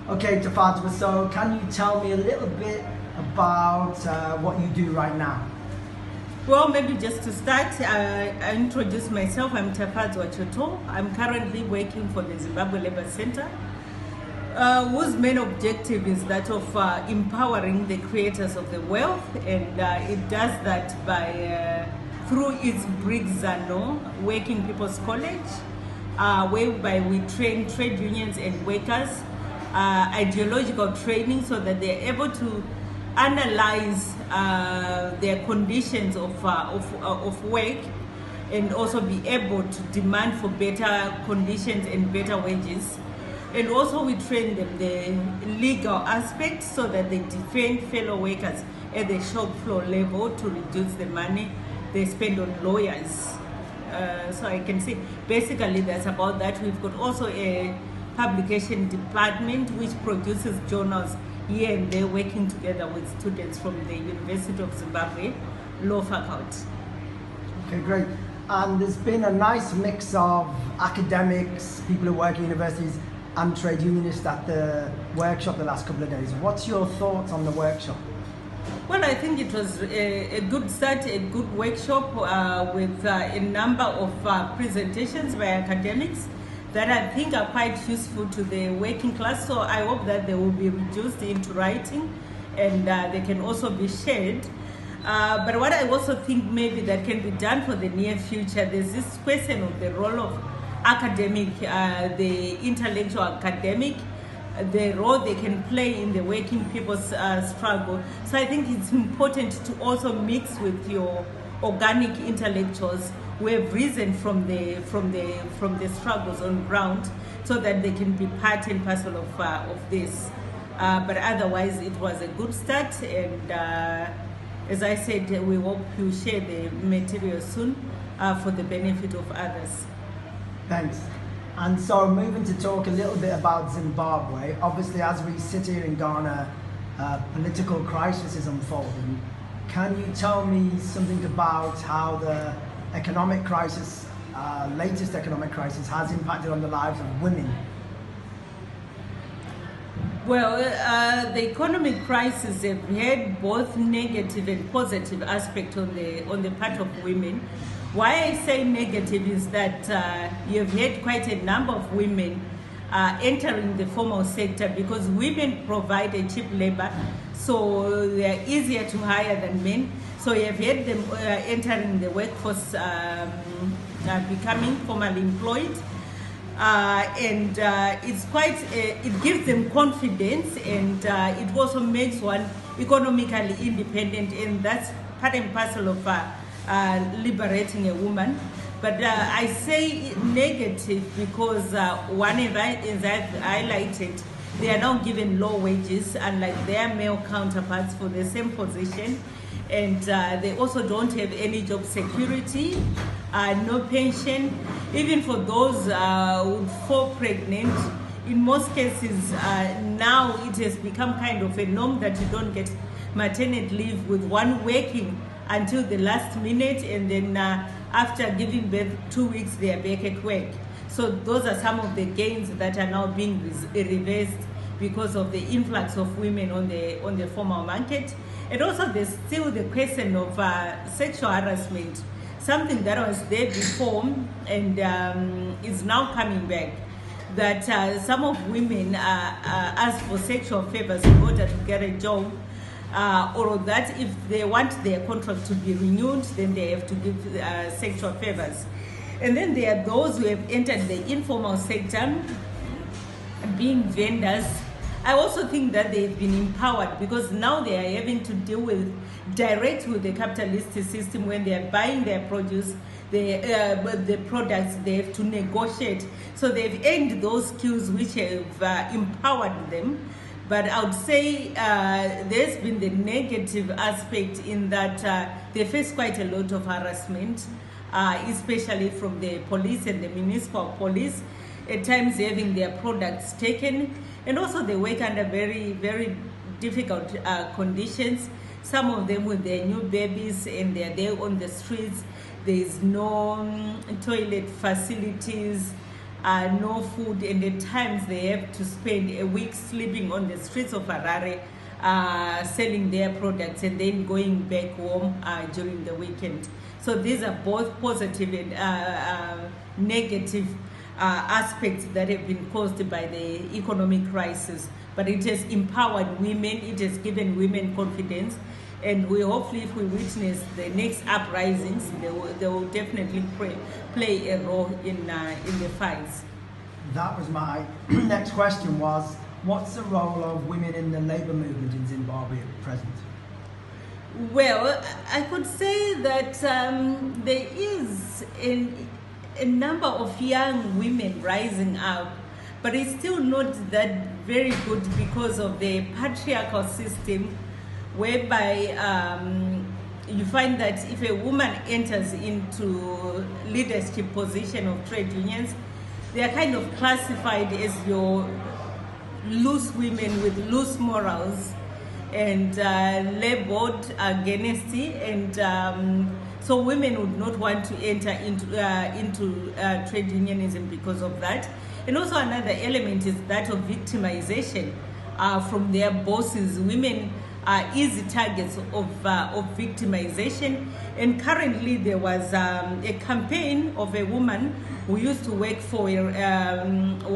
Okay, Tafadzwa, so can you tell me a little bit about what you do right now? Well, maybe just to start, I introduce myself. I'm Tafadzwa Choto. I'm currently working for the Zimbabwe Labour Center, whose main objective is that of empowering the creators of the wealth, and it does that by through its Brigzano Working People's College, whereby we train trade unions and workers ideological training so that they're able to analyze their conditions of work and also be able to demand for better conditions and better wages. And also we train them the legal aspect so that they defend fellow workers at the shop floor level to reduce the money they spend on lawyers. So I can say basically that's about that. We've got also a publication department which produces journals here and there, working together with students from the University of Zimbabwe law faculty. Okay, great. And there's been a nice mix of academics, people who work at universities, and trade unionists at the workshop the last couple of days. What's your thoughts on the workshop? Well, I think it was a good start, a good workshop with a number of presentations by academics that I think are quite useful to the working class. So I hope that they will be reduced into writing and they can also be shared. But what I also think maybe that can be done for the near future, there's this question of the role of academic, the intellectual academic, the role they can play in the working people's struggle. So I think it's important to also mix with your organic intellectuals who have risen from the struggles on ground, so that they can be part and parcel of this. But otherwise, it was a good start, and as I said, we hope you share the material soon for the benefit of others. Thanks. And so moving to talk a little bit about Zimbabwe, obviously as we sit here in Ghana, political crisis is unfolding. Can you tell me something about how the economic crisis, latest economic crisis, has impacted on the lives of women? Well, the economic crisis have had both negative and positive aspects on the part of women. Why I say negative is that you've had quite a number of women entering the formal sector, because women provide a cheap labor, so they're easier to hire than men. So you've had them entering the workforce, becoming formally employed, and it's quite, it gives them confidence, and it also makes one economically independent, and that's part and parcel of liberating a woman. But I say negative because one, as I've highlighted, they are now given low wages, unlike their male counterparts for the same position. And they also don't have any job security, no pension. Even for those who fall pregnant, in most cases now it has become kind of a norm that you don't get maternity leave, with one working until the last minute, and then after giving birth 2 weeks they are back at work. So those are some of the gains that are now being reversed because of the influx of women on the formal market. And also there's still the question of sexual harassment, something that was there before and is now coming back. That some of women ask for sexual favors in order to get a job, or that if they want their contract to be renewed, then they have to give sexual favors. And then there are those who have entered the informal sector, being vendors. I also think that they've been empowered, because now they are having to deal with direct with the capitalist system. When they are buying their produce, the products, they have to negotiate. So they've earned those skills which have empowered them. But I would say there's been the negative aspect in that they face quite a lot of harassment, especially from the police and the municipal police, at times having their products taken. And also they work under very, very difficult conditions. Some of them with their new babies, and they're there on the streets. There's no toilet facilities. no food, and at times they have to spend a week sleeping on the streets of Harare, selling their products and then going back home during the weekend. So these are both positive and negative aspects that have been caused by the economic crisis. But it has empowered women, it has given women confidence, and we hopefully, if we witness the next uprisings, they will definitely play a role in the fights. That was my next question was, what's the role of women in the labour movement in Zimbabwe at present? Well, I could say that there is a number of young women rising up, but it's still not that very good because of the patriarchal system, whereby you find that if a woman enters into leadership position of trade unions, they are kind of classified as your loose women with loose morals and labeled against it, and so women would not want to enter into trade unionism because of that. And also another element is that of victimization from their bosses. Women are easy targets of victimization. And currently there was a campaign of a woman who used to work for one